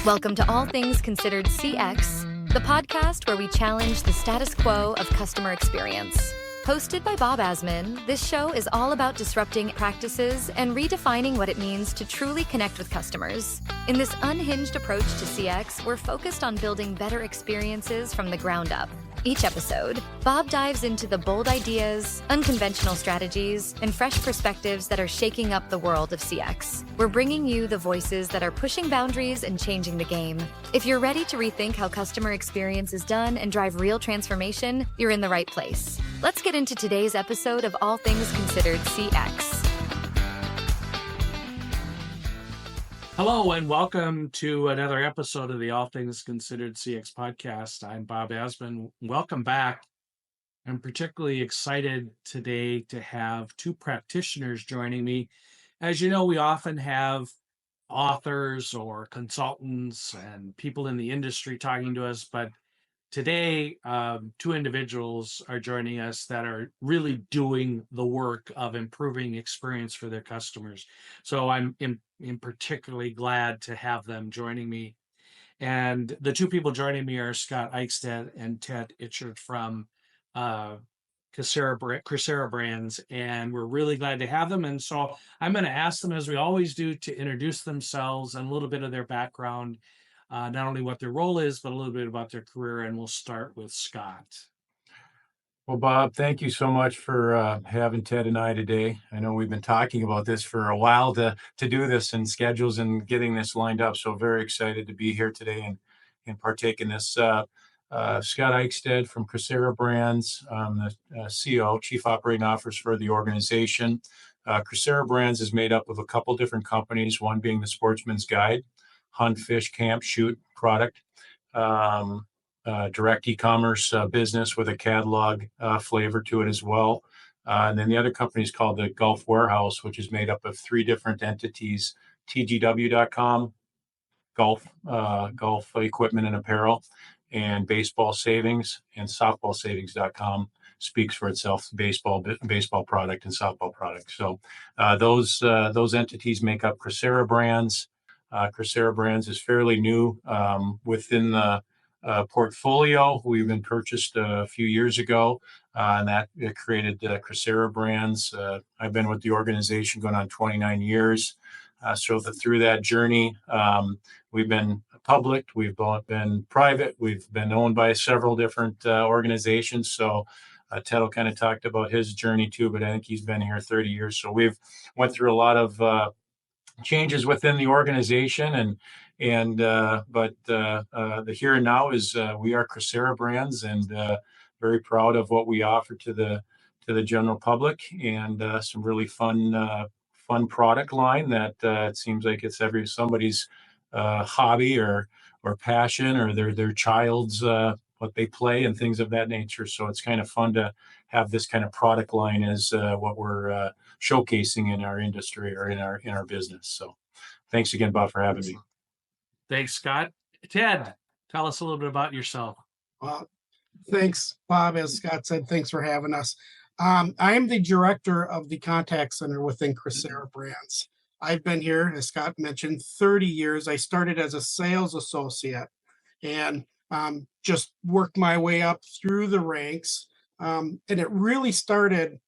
Welcome to All Things Considered CX, the podcast where we challenge the status quo of customer experience. Hosted by Bob Azman, this show is all about disrupting practices and redefining what it means to truly connect with customers. In this unhinged approach to CX, we're focused on building better experiences from the ground up. Each episode, Bob dives into the bold ideas, unconventional strategies, and fresh perspectives that are shaking up the world of CX. We're bringing you the voices that are pushing boundaries and changing the game. If you're ready to rethink how customer experience is done and drive real transformation, you're in the right place. Let's get into today's episode of All Things Considered CX. Hello and welcome to another episode of the All Things Considered CX podcast. I'm Bob Azman. Welcome back. I'm particularly excited today to have two practitioners joining me. As you know, we often have authors or consultants and people in the industry talking to us, but today, two individuals are joining us that are really doing the work of improving experience for their customers. So I'm particularly glad to have them joining me. And the two people joining me are Scott Eichstadt and Ted Itschert from Crecera Brands, and we're really glad to have them. And so I'm going to ask them, as we always do, to introduce themselves and a little bit of their background. Not only what their role is, but a little bit about their career. And we'll start with Scott. Well, Bob, thank you so much for having Ted and I today. I know we've been talking about this for a while to do this and schedules and getting this lined up. So very excited to be here today and partake in this. Scott Eichstadt from Crecera Brands, the CEO, Chief Operating Officer for the organization. Crecera Brands is made up of a couple different companies, one being the Sportsman's Guide, hunt, fish, camp, shoot product, direct e-commerce business with a catalog flavor to it as well. And then the other company is called the Golf Warehouse, which is made up of three different entities: tgw.com, golf equipment and apparel, and baseball savings, and softballsavings.com speaks for itself, baseball product and softball product. So those entities make up Crecera Brands. Crecera Brands is fairly new within the portfolio. We've been purchased a few years ago, and that created Crecera Brands. I've been with the organization going on 29 years. Through that journey, we've been public, we've been private, we've been owned by several different organizations. So Ted will kind of talked about his journey too, but I think he's been here 30 years. So we've went through a lot of changes within the organization, but the here and now is we are Crecera Brands, and very proud of what we offer to the general public, and some really fun product line that it seems like it's somebody's hobby or passion, or their child's what they play and things of that nature. So it's kind of fun to have this kind of product line as what we're showcasing in our industry or in our business. So thanks again, Bob, for having me. Thanks, Scott. Ted, tell us a little bit about yourself. Thanks, Bob. As Scott said, thanks for having us. I am the director of the contact center within Crecera Brands. I've been here, as Scott mentioned, 30 years. I started as a sales associate and just worked my way up through the ranks. And it really started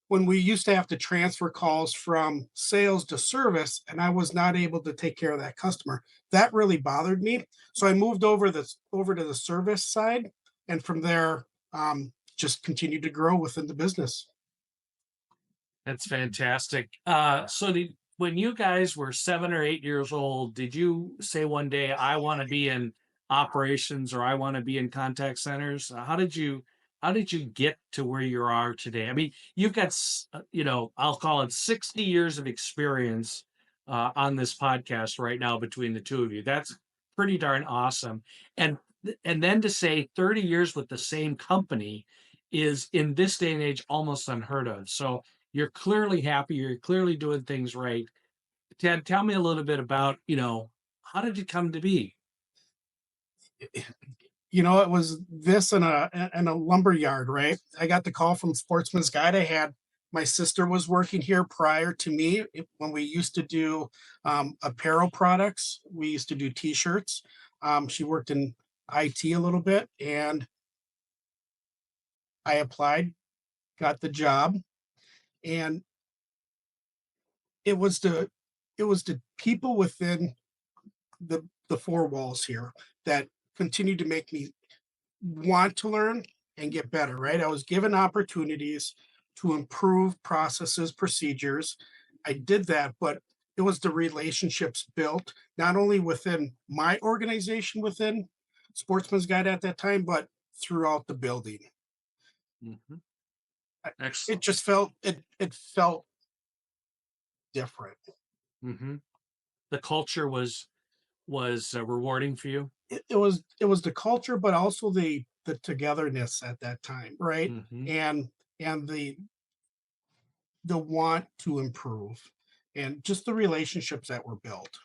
when we used to have to transfer calls from sales to service, and I was not able to take care of that customer. That really bothered me. So I moved over to the service side, and from there, just continued to grow within the business. That's fantastic. When you guys were 7 or 8 years old, did you say one day, I want to be in operations, or I want to be in contact centers? How did you get to where you are today? I mean, you've got, I'll call it 60 years of experience on this podcast right now between the two of you. That's pretty darn awesome. And then to say 30 years with the same company is, in this day and age, almost unheard of. So you're clearly happy. You're clearly doing things right. Ted, tell me a little bit about, how did you come to be? It was this in a lumber yard, right? I got the call from Sportsman's Guide. I had My sister was working here prior to me when we used to do apparel products. We used to do t-shirts. She worked in IT a little bit, and I applied, got the job, and it was the people within the four walls here that continued to make me want to learn and get better, right? I was given opportunities to improve processes, procedures. I did that, but it was the relationships built not only within my organization within Sportsman's Guide at that time, but throughout the building. Mhm. It Excellent. just felt different. Hmm. The culture was rewarding for you. It was the culture, but also the togetherness at that time, right? Hmm. And the want to improve and just the relationships that were built.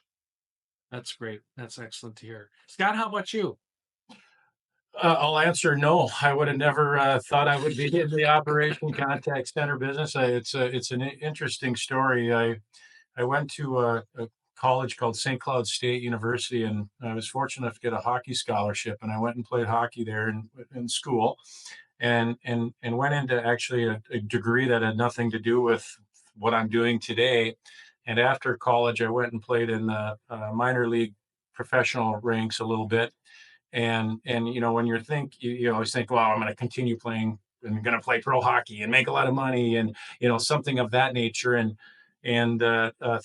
That's great. That's excellent to hear. Scott, how about you? I'll answer no. I would have never thought I would be in the operation contact center business. It's an interesting story. I went to a college called St. Cloud State University, and I was fortunate enough to get a hockey scholarship. And I went and played hockey there in school, and went into actually a degree that had nothing to do with what I'm doing today. And after college, I went and played in the minor league professional ranks a little bit. And when you always think, well, I'm going to continue playing and I'm going to play pro hockey and make a lot of money, and something of that nature. And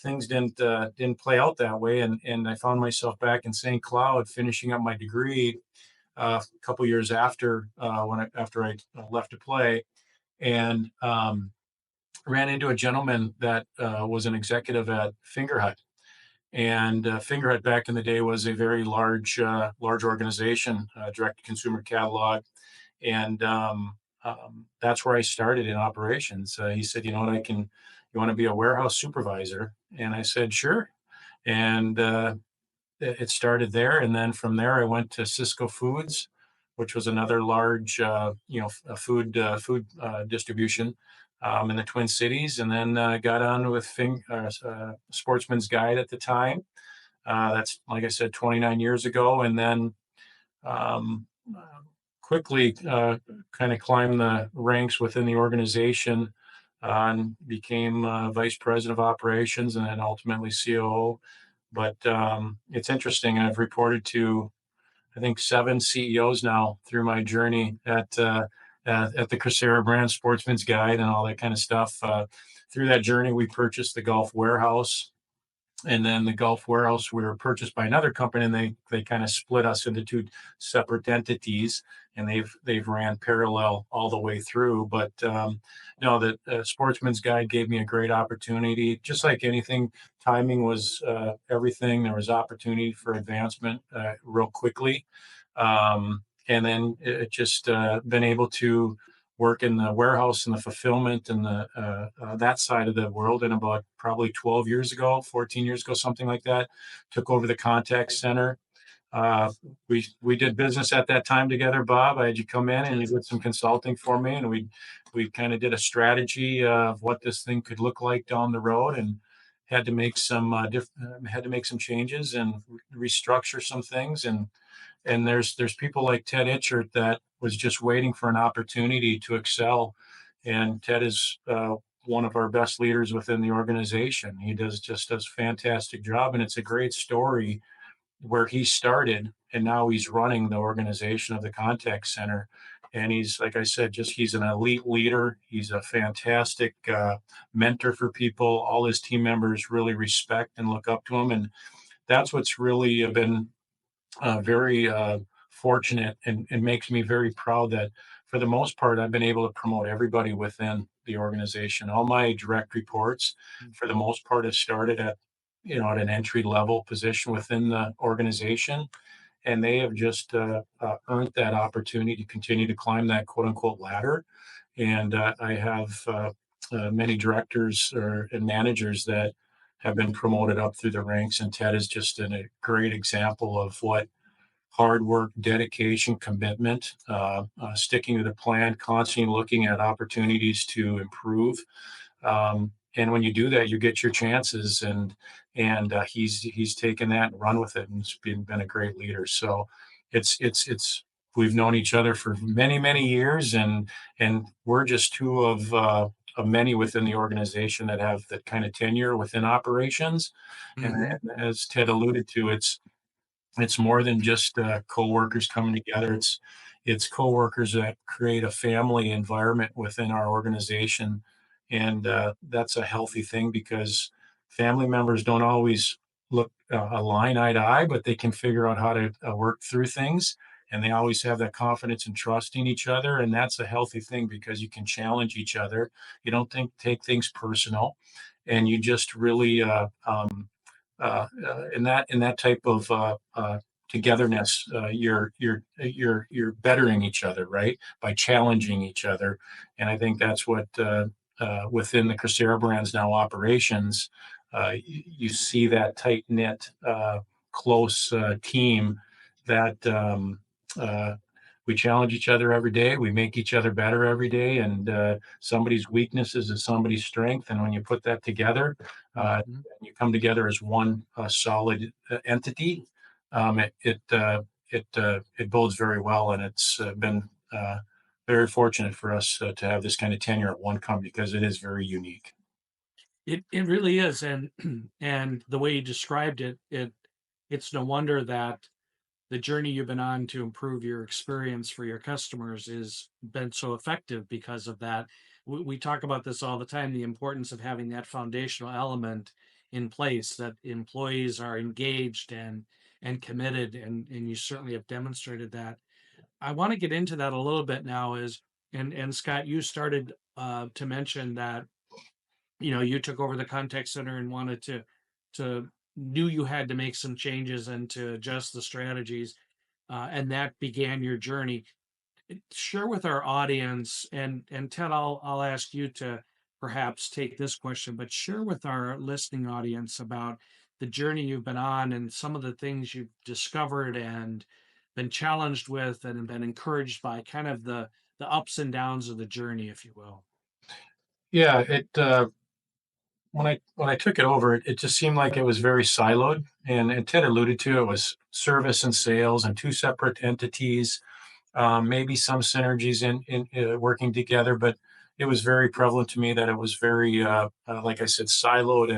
things didn't play out that way. And I found myself back in St. Cloud finishing up my degree a couple years after after I left to play, and ran into a gentleman that was an executive at Fingerhut. And Fingerhut back in the day was a very large organization, direct consumer catalog, and that's where I started in operations. He said, "You know what? You want to be a warehouse supervisor?" And I said, "Sure." And it started there, and then from there I went to Cisco Foods, which was another large, food distribution in the Twin Cities, and then got on with Sportsman's Guide at the time. That's, like I said, 29 years ago, and then um, uh, quickly kind of climbed the ranks within the organization and became vice president of operations, and then ultimately COO. But it's interesting. I've reported to, I think, 7 CEOs now through my journey at the Crecera Brands, Sportsman's Guide, and all that kind of stuff. Through that journey, we purchased the Gulf Warehouse, and then the Gulf Warehouse, we were purchased by another company, and they kind of split us into 2 separate entities, and they've ran parallel all the way through. But no, the Sportsman's Guide gave me a great opportunity. Just like anything, timing was everything. There was opportunity for advancement real quickly, and then it just been able to work in the warehouse and the fulfillment and the that side of the world. And about probably 12 years ago, 14 years ago, something like that, took over the contact center. We did business at that time together, Bob. I had you come in and you did some consulting for me, and we kind of did a strategy of what this thing could look like down the road, and had to make some had to make some changes and restructure some things. And there's people like Ted Itschert that was just waiting for an opportunity to excel. And Ted is one of our best leaders within the organization. He does a fantastic job, and it's a great story where he started, and now he's running the organization of the contact center. And he's, like I said, he's an elite leader. He's a fantastic mentor for people. All his team members really respect and look up to him, and that's what's really been very fortunate, and makes me very proud that for the most part I've been able to promote everybody within the organization. All my direct reports, for the most part, have started at an entry level position within the organization, and they have just earned that opportunity to continue to climb that quote unquote ladder. And I have many directors and managers that have been promoted up through the ranks, and Ted is just a great example of what hard work, dedication, commitment, sticking to the plan, constantly looking at opportunities to improve. And when you do that, you get your chances. And he's taken that and run with it, and it's been a great leader. So it's we've known each other for many years, and we're just two of many within the organization that have that kind of tenure within operations. And as Ted alluded to, it's more than just coworkers coming together. It's coworkers that create a family environment within our organization, and that's a healthy thing because family members don't always look align eye to eye, but they can figure out how to work through things, and they always have that confidence and trust in each other, and that's a healthy thing because you can challenge each other. You don't take things personal, and you just really in that type of togetherness, you're bettering each other, right, by challenging each other. And I think that's what within the Crecera Brands now operations, you see that tight knit, close team that we challenge each other every day. We make each other better every day, and somebody's weaknesses is somebody's strength. And when you put that together, you come together as one solid entity. It bodes very well, and it's been very fortunate for us to have this kind of tenure at one company because it is very unique. It really is, and and the way you described it, it's no wonder that the journey you've been on to improve your experience for your customers has been so effective because of that. We talk about this all the time, the importance of having that foundational element in place, that employees are engaged and committed, and you certainly have demonstrated that. I want to get into that a little bit now. And Scott, you started to mention that you took over the contact center and wanted to knew you had to make some changes and to adjust the strategies, and that began your journey. Share with our audience, and Ted, I'll ask you to perhaps take this question, but share with our listening audience about the journey you've been on and some of the things you've discovered and been challenged with and been encouraged by, kind of the ups and downs of the journey, if you will. Yeah, it when I took it over, it just seemed like it was very siloed. And Ted alluded to it was service and sales and two separate entities, maybe some synergies in working together, but it was very prevalent to me that it was very, like I said, siloed,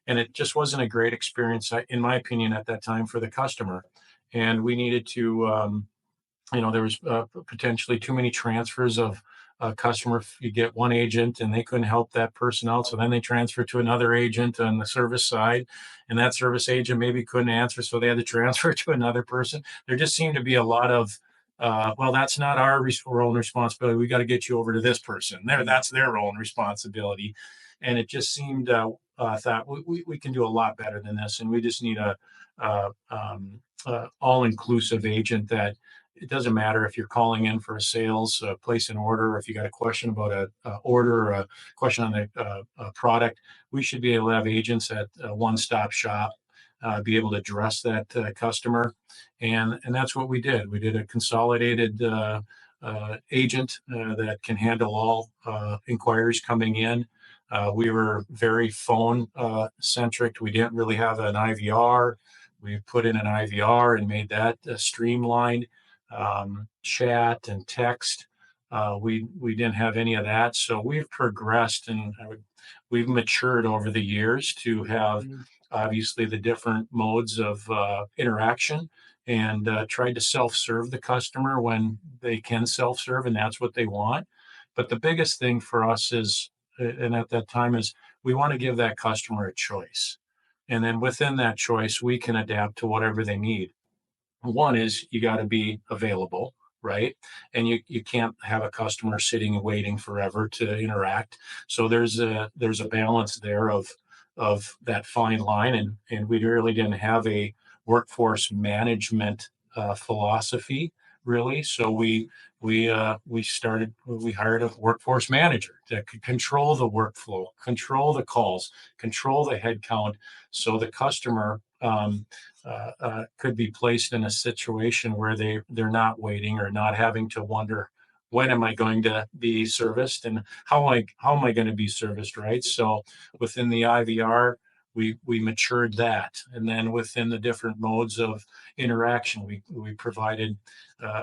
and it just wasn't a great experience, in my opinion, at that time for the customer. And we needed to, there was potentially too many transfers of a customer. You get one agent and they couldn't help that person out, so then they transfer to another agent on the service side, and that service agent maybe couldn't answer, so they had to transfer to another person. There just seemed to be a lot of well, that's not our role and responsibility. We got to get you over to this person. That's their role and responsibility. And it just seemed thought we can do a lot better than this, and we just need a all-inclusive agent that it doesn't matter if you're calling in for a sales, place an order, or if you got a question about a order or a question on a product. We should be able to have agents at a one-stop shop, be able to address that customer, and that's what we did. We did a consolidated agent that can handle all inquiries coming in. We were very phone centric. We didn't really have an IVR. We put in an IVR and made that streamlined. Chat and text. We didn't have any of that. So we've progressed, and we've matured over the years to have obviously the different modes of interaction, and tried to self-serve the customer when they can self-serve, and that's what they want. But the biggest thing for us is, and at that time, is we want to give that customer a choice. And then within that choice, we can adapt to whatever they need. One is you got to be available, right? And you can't have a customer sitting and waiting forever to interact. So there's a balance there of that fine line, and we really didn't have a workforce management philosophy, really. So we hired a workforce manager that could control the workflow, control the calls, control the headcount, so the customer could be placed in a situation where they're not waiting or not having to wonder, when am I going to be serviced and how am I going to be serviced, right? So within the IVR, we matured that, and then within the different modes of interaction, we provided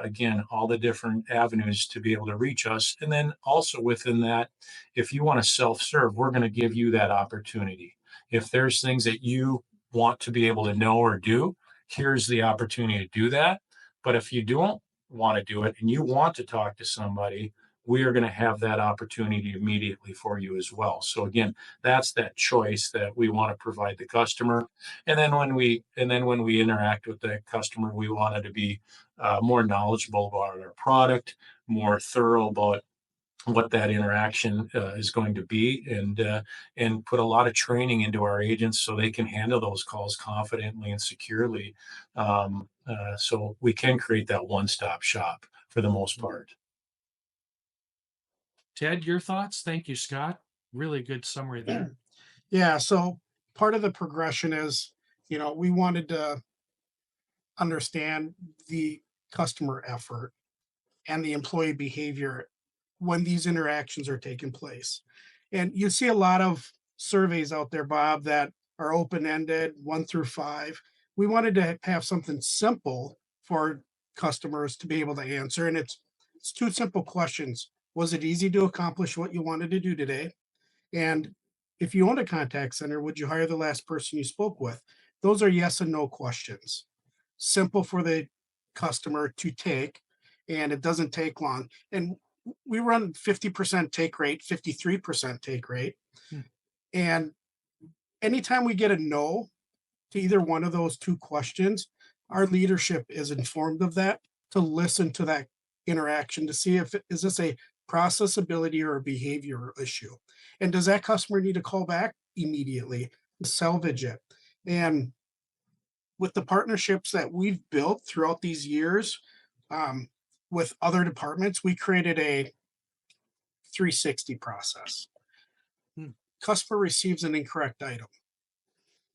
again all the different avenues to be able to reach us, and then also within that, if you want to self-serve, we're going to give you that opportunity. If there's things that you want to be able to know or do, here's the opportunity to do that. But if you don't want to do it and you want to talk to somebody, we are going to have that opportunity immediately for you as well. So again, that's that choice that we want to provide the customer. And then when we interact with the customer, we want it to be more knowledgeable about our product, more thorough about what that interaction is going to be, and put a lot of training into our agents so they can handle those calls confidently and securely, so we can create that one-stop shop for the most part. Ted, your thoughts? Thank you, Scott. Really good summary there. Yeah. So part of the progression is, we wanted to understand the customer effort and the employee behavior when these interactions are taking place. And you see a lot of surveys out there, Bob, that are open-ended, 1 through 5. We wanted to have something simple for customers to be able to answer. And it's 2 simple questions. Was it easy to accomplish what you wanted to do today? And if you own a contact center, would you hire the last person you spoke with? Those are yes and no questions. Simple for the customer to take, and it doesn't take long. And we run 50% take rate, 53% take rate. Hmm. And anytime we get a no to either one of those 2 questions, our leadership is informed of that, to listen to that interaction to see if is this a process ability or a behavioral issue. And does that customer need to call back immediately to salvage it? And with the partnerships that we've built throughout these years, with other departments, we created a 360 process. Hmm. Customer receives an incorrect item.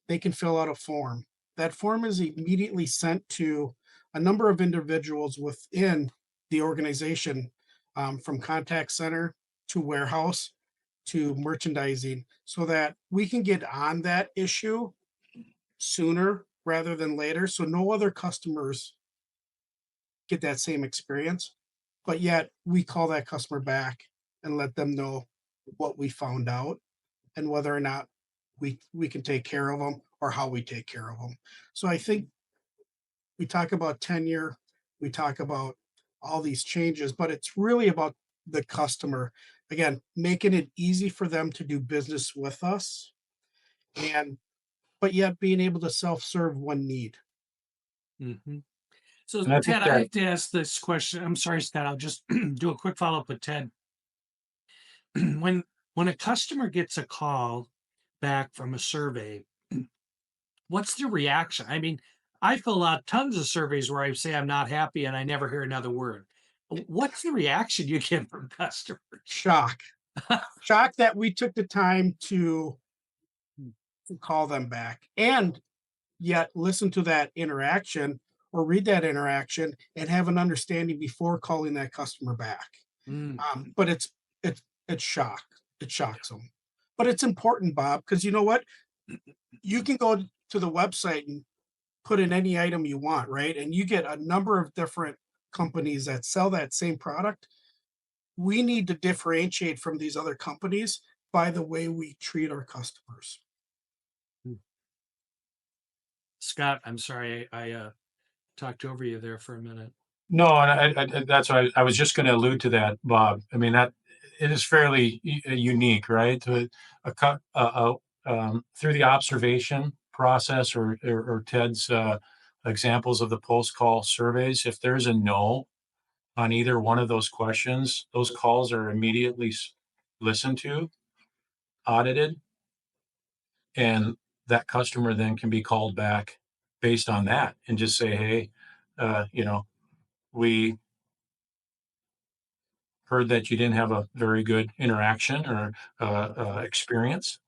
They can fill out a form. That form is immediately sent to a number of individuals within the organization, from contact center to warehouse to merchandising, so that we can get on that issue sooner rather than later. So no other customers get that same experience, but yet we call that customer back and let them know what we found out and whether or not we can take care of them or how we take care of them. So I think we talk about tenure, we talk about all these changes, but it's really about the customer, again, making it easy for them to do business with us, and but yet being able to self-serve when need. Mm-hmm. So, And I think Ted, I that have to ask this question. I'm sorry, Scott. I'll just do a quick follow-up with Ted. when a customer gets a call back from a survey, what's the reaction? I mean, I fill out tons of surveys where I say I'm not happy and I never hear another word. What's the reaction you get from customers? Shock. Shock that we took the time to call them back and yet listen to that interaction or read that interaction and have an understanding before calling that customer back. Mm. But it's shock. It shocks them. But it's important, Bob, because you know what? You can go to the website and put in any item you want, right? And you get a number of different companies that sell that same product. We need to differentiate from these other companies by the way we treat our customers. Scott, I'm sorry, I talked over you there for a minute. No, and that's why I was just going to allude to that, Bob. I mean, that it is fairly unique, right? Through the observation process or Ted's examples of the post-call surveys, if there's a no on either one of those questions, those calls are immediately listened to, audited, and that customer then can be called back based on that and just say, hey, we heard that you didn't have a very good interaction or experience,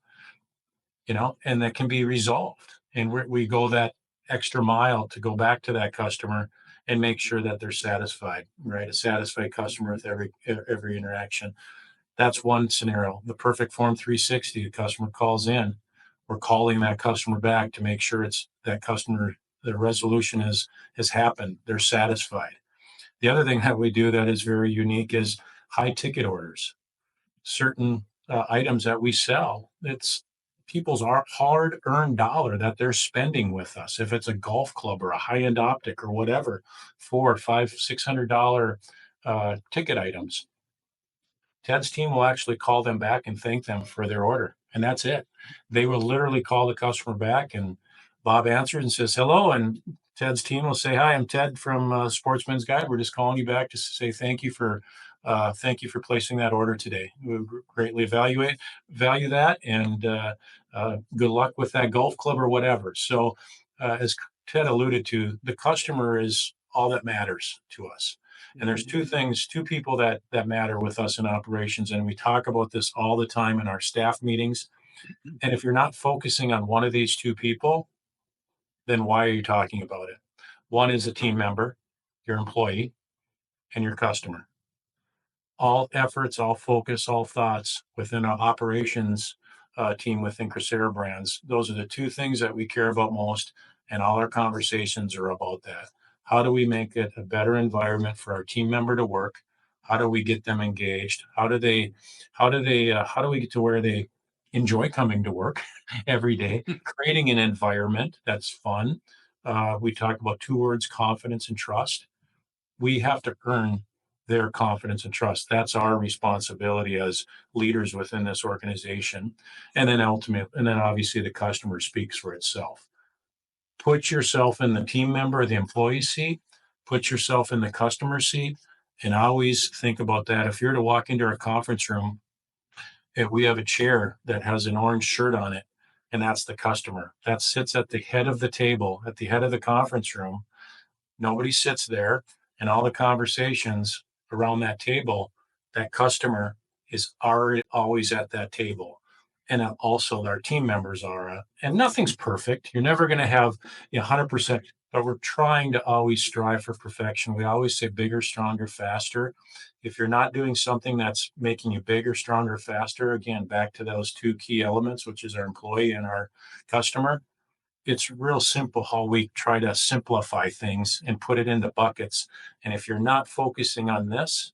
and that can be resolved. And we go that extra mile to go back to that customer and make sure that they're satisfied, right? A satisfied customer with every interaction. That's one scenario. The perfect form 360, the customer calls in. We're calling that customer back to make sure it's that customer, the resolution has happened. They're satisfied. The other thing that we do that is very unique is high ticket orders. Certain items that we sell, it's people's hard-earned dollar that they're spending with us. If it's a golf club or a high-end optic or whatever, $400, $500, $600 ticket items, Ted's team will actually call them back and thank them for their order. And that's it. They will literally call the customer back, and Bob answers and says, hello. And Ted's team will say, hi, I'm Ted from Sportsman's Guide. We're just calling you back to say thank you for placing that order today. We greatly value that, and good luck with that golf club or whatever. So as Ted alluded to, the customer is all that matters to us. And there's two people that matter with us in operations. And we talk about this all the time in our staff meetings. And if you're not focusing on one of these two people, then why are you talking about it? One is a team member, your employee, and your customer. All efforts, all focus, all thoughts within our operations team within Crecera Brands. Those are the two things that we care about most. And all our conversations are about that. How do we make it a better environment for our team member to work? How do we get them engaged? How do we get to where they enjoy coming to work every day? Creating an environment that's fun. We talked about two words: confidence and trust. We have to earn their confidence and trust. That's our responsibility as leaders within this organization. And then obviously the customer speaks for itself. Put yourself in the team member or the employee seat, put yourself in the customer seat, and always think about that. If you're to walk into our conference room, if we have a chair that has an orange shirt on it, and that's the customer. That sits at the head of the table, at the head of the conference room. Nobody sits there, and all the conversations around that table, that customer is always at that table. And also our team members are, and nothing's perfect. You're never going to have 100%, but we're trying to always strive for perfection. We always say bigger, stronger, faster. If you're not doing something that's making you bigger, stronger, faster, again, back to those two key elements, which is our employee and our customer, it's real simple how we try to simplify things and put it into buckets. And if you're not focusing on this,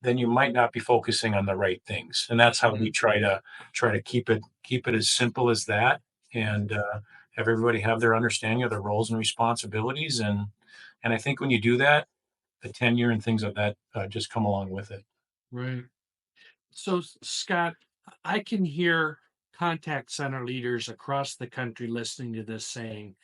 then you might not be focusing on the right things. And that's how we try to keep it as simple as that, and have everybody have their understanding of their roles and responsibilities. And I think when you do that, the tenure and things like that just come along with it. Right. So, Scott, I can hear contact center leaders across the country listening to this saying,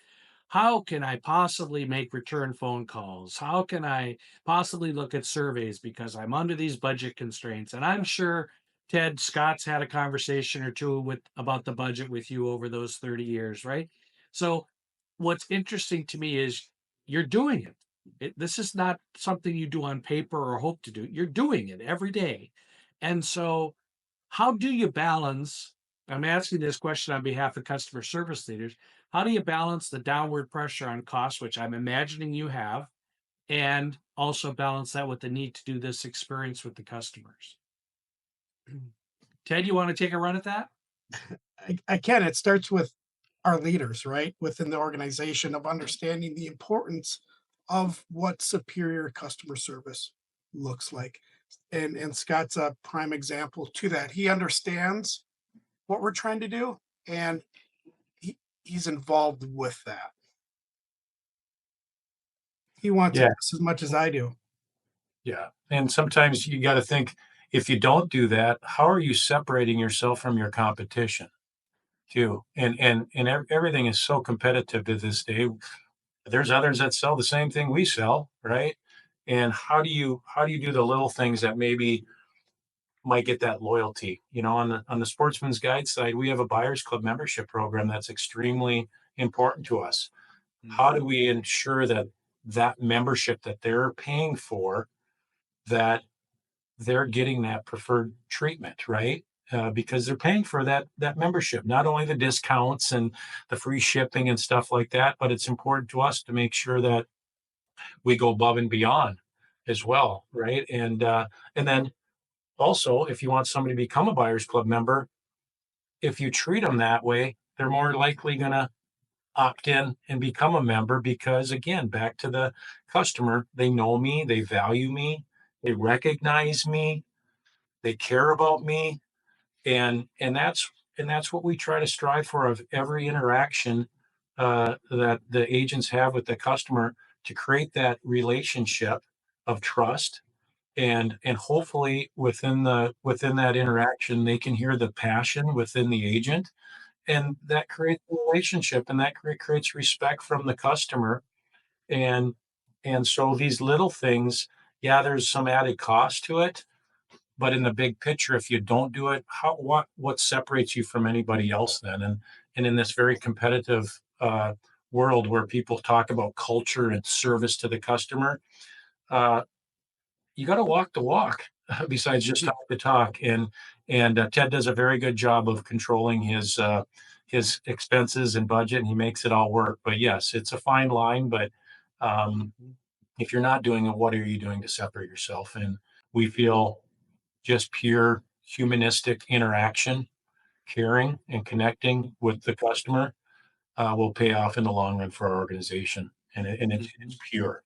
how can I possibly make return phone calls? How can I possibly look at surveys because I'm under these budget constraints? And I'm sure Ted Scott's had a conversation or two about the budget with you over those 30 years, right? So what's interesting to me is you're doing it. This is not something you do on paper or hope to do. You're doing it every day. And so how do you balance? I'm asking this question on behalf of customer service leaders. How do you balance the downward pressure on costs, which I'm imagining you have, and also balance that with the need to do this experience with the customers? Ted, you want to take a run at that? I can. It starts with our leaders, right, within the organization, of understanding the importance of what superior customer service looks like. And Scott's a prime example to that. He understands what we're trying to do, and he's involved with that. He wants it just as much as I do. Yeah. And sometimes you got to think, if you don't do that, how are you separating yourself from your competition too? And everything is so competitive to this day. There's others that sell the same thing we sell, right? And how do you do the little things that maybe might get that loyalty? On the Sportsman's Guide side, we have a Buyers Club membership program that's extremely important to us. How do we ensure that membership that they're paying for, that they're getting that preferred treatment, right? because they're paying for that membership, not only the discounts and the free shipping and stuff like that, but it's important to us to make sure that we go above and beyond as well, right? And then also, if you want somebody to become a Buyers Club member, if you treat them that way, they're more likely going to opt in and become a member because, again, back to the customer, they know me, they value me, they recognize me, they care about me, and that's what we try to strive for of every interaction that the agents have with the customer, to create that relationship of trust, and hopefully within that interaction they can hear the passion within the agent, and that creates a relationship, and that creates respect from the customer. And and so these little things, yeah, there's some added cost to it, but in the big picture, if you don't do it, what separates you from anybody else then? And in this very competitive world where people talk about culture and service to the customer, uh, you got to walk the walk besides just talk the talk. And Ted does a very good job of controlling his expenses and budget, and he makes it all work. But yes, it's a fine line. But um, if you're not doing it, what are you doing to separate yourself? And we feel just pure humanistic interaction, caring and connecting with the customer will pay off in the long run for our organization. And it's pure,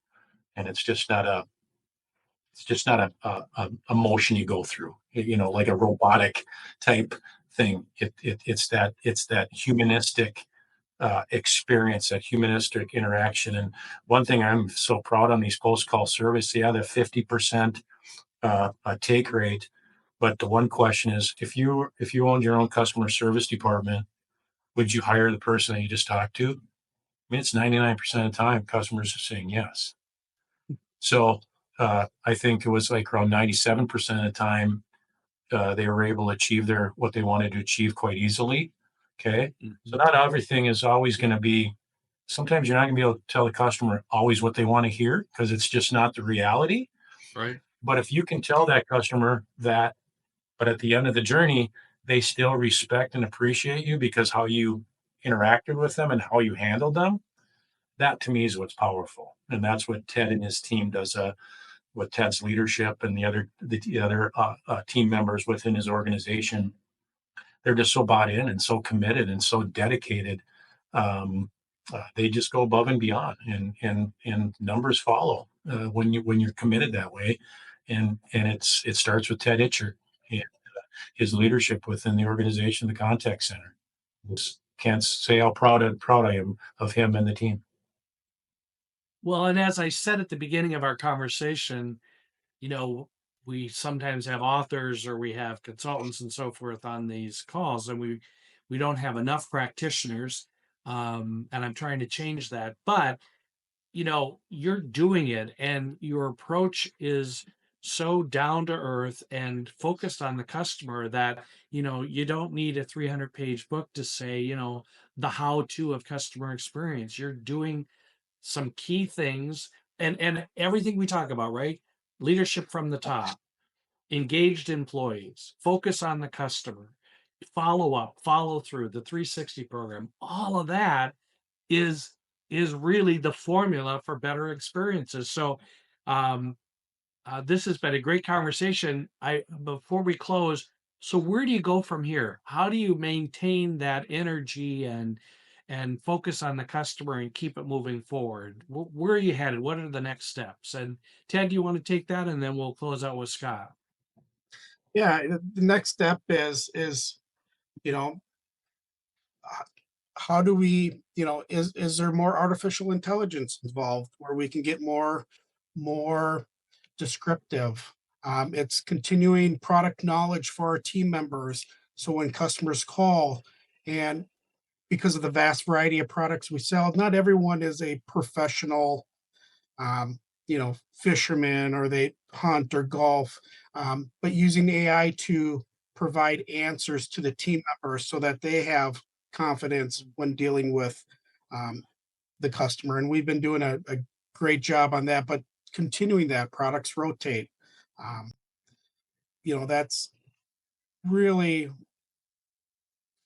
and it's just not a motion you go through, like a robotic type thing. It's that humanistic experience, that humanistic interaction. And one thing I'm so proud on these post call service, yeah, the 50% take rate. But the one question is, if you owned your own customer service department, would you hire the person that you just talked to? I mean, it's 99% of the time customers are saying yes. So I think it was like around 97% of the time they were able to achieve what they wanted to achieve quite easily. Okay, so not everything is always going to be. Sometimes you're not going to be able to tell the customer always what they want to hear because it's just not the reality. Right. But if you can tell that customer that, but at the end of the journey, they still respect and appreciate you because how you interacted with them and how you handled them, that to me is what's powerful. And that's what Ted and his team does, with Ted's leadership and the other team members within his organization. They're just so bought in and so committed and so dedicated. They just go above and beyond, and numbers follow when you're committed that way. And it starts with Ted Itschert and his leadership within the organization, the contact center. Just can't say how proud I am of him and the team. Well, and as I said at the beginning of our conversation, you know, we sometimes have authors or we have consultants and so forth on these calls, and we don't have enough practitioners. And I'm trying to change that. But you're doing it, and your approach is so down to earth and focused on the customer that you don't need a 300-page book to say the how to of customer experience. You're doing some key things, and everything we talk about, right? Leadership from the top, engaged employees, focus on the customer, follow up, follow through, the 360 program, all of that is really the formula for better experiences. So um this has been a great conversation. I Before we close, so where do you go from here? How do you maintain that energy and focus on the customer and keep it moving forward? Where are you headed? What are the next steps? And Ted, you want to take that, and then we'll close out with Scott. Yeah, the next step is you know how do we, is there more artificial intelligence involved where we can get more descriptive? It's continuing product knowledge for our team members. So when customers call, and because of the vast variety of products we sell, not everyone is a professional, fisherman, or they hunt or golf, but using AI to provide answers to the team members so that they have confidence when dealing with um, the customer. And we've been doing a great job on that, but continuing that, products rotate. Um, that's really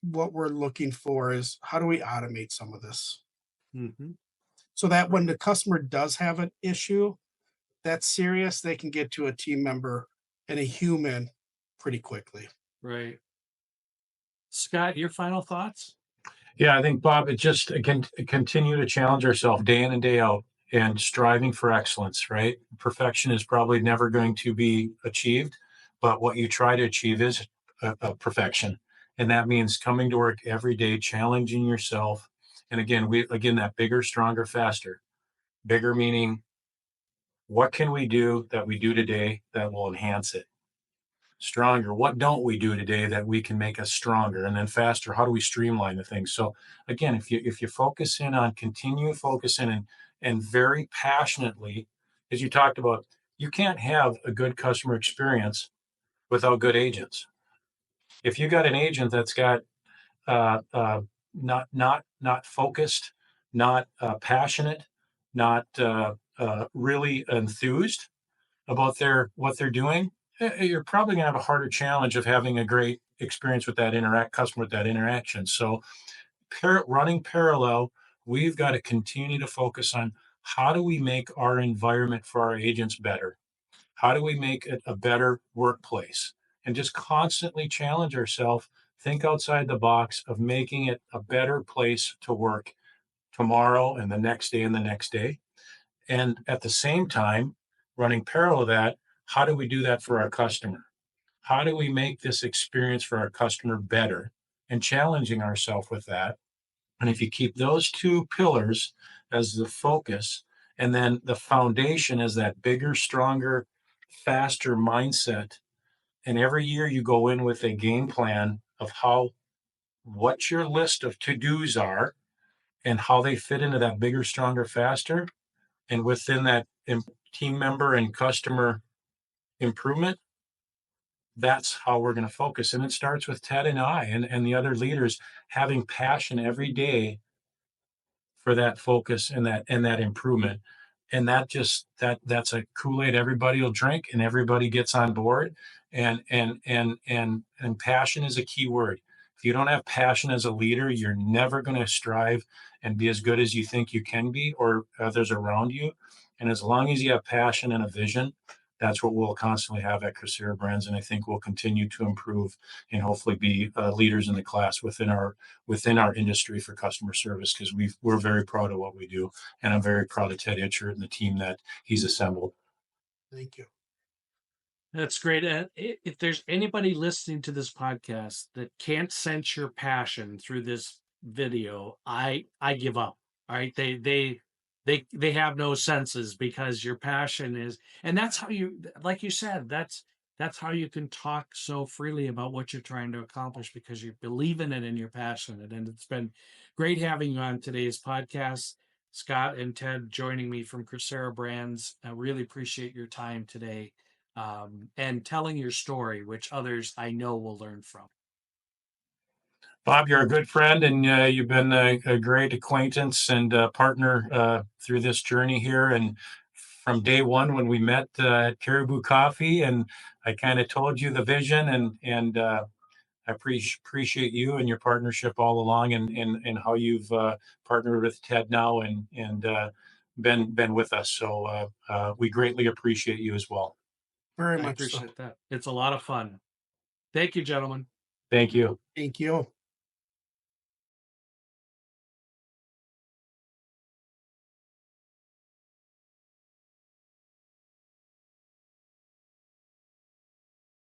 what we're looking for is how do we automate some of this Mm-hmm. so that when the customer does have an issue that's serious, they can get to a team member and a human pretty quickly. Right. Scott, your final thoughts? Yeah, I think, Bob, it just continue to challenge ourselves day in and day out and striving for excellence, right? Perfection is probably never going to be achieved, but what you try to achieve is a perfection. And that means coming to work every day, challenging yourself. And again, that bigger, stronger, faster. Bigger meaning, what can we do that we do today that will enhance it? Stronger, what don't we do today that we can make us stronger? And then faster, how do we streamline the things? So again, if you focus in on continue focusing and very passionately, as you talked about, you can't have a good customer experience without good agents. If you got an agent that's got not focused, not passionate, not really enthused about what they're doing, you're probably going to have a harder challenge of having a great experience with that customer with that interaction. So running parallel, we've got to continue to focus on how do we make our environment for our agents better? How do we make it a better workplace? And just constantly challenge ourselves, think outside the box of making it a better place to work tomorrow and the next day and the next day. And at the same time, running parallel to that, how do we do that for our customer? How do we make this experience for our customer better and challenging ourselves with that? And if you keep those two pillars as the focus, and then the foundation is that bigger, stronger, faster mindset. And every year you go in with a game plan of what your list of to-dos are and how they fit into that bigger, stronger, faster. And within that team member and customer improvement, that's how we're going to focus. And it starts with Ted and I and the other leaders having passion every day for that focus and that improvement. And that's a Kool-Aid everybody will drink and everybody gets on board. And passion is a key word. If you don't have passion as a leader, you're never going to strive and be as good as you think you can be or others around you. And as long as you have passion and a vision, that's what we'll constantly have at Crecera Brands. And I think we'll continue to improve and hopefully be leaders in the class within our industry for customer service, because we're very proud of what we do. And I'm very proud of Ted Itschert and the team that he's assembled. Thank you. That's great. If there's anybody listening to this podcast that can't sense your passion through this video, I give up. All right. They have no senses, because your passion is, and that's how you, like you said, that's how you can talk so freely about what you're trying to accomplish, because you believe in it and you're passionate. And it's been great having you on today's podcast, Scott and Ted, joining me from Crecera Brands. I really appreciate your time today, and telling your story, which others I know will learn from. Bob, you're a good friend, and you've been a great acquaintance and partner through this journey here. And from day one when we met at Caribou Coffee, and I kind of told you the vision, and I appreciate you and your partnership all along, and how you've partnered with Ted now and been with us. So we greatly appreciate you as well. Very I much so. appreciate that. It's a lot of fun. Thank you, gentlemen. Thank you. Thank you.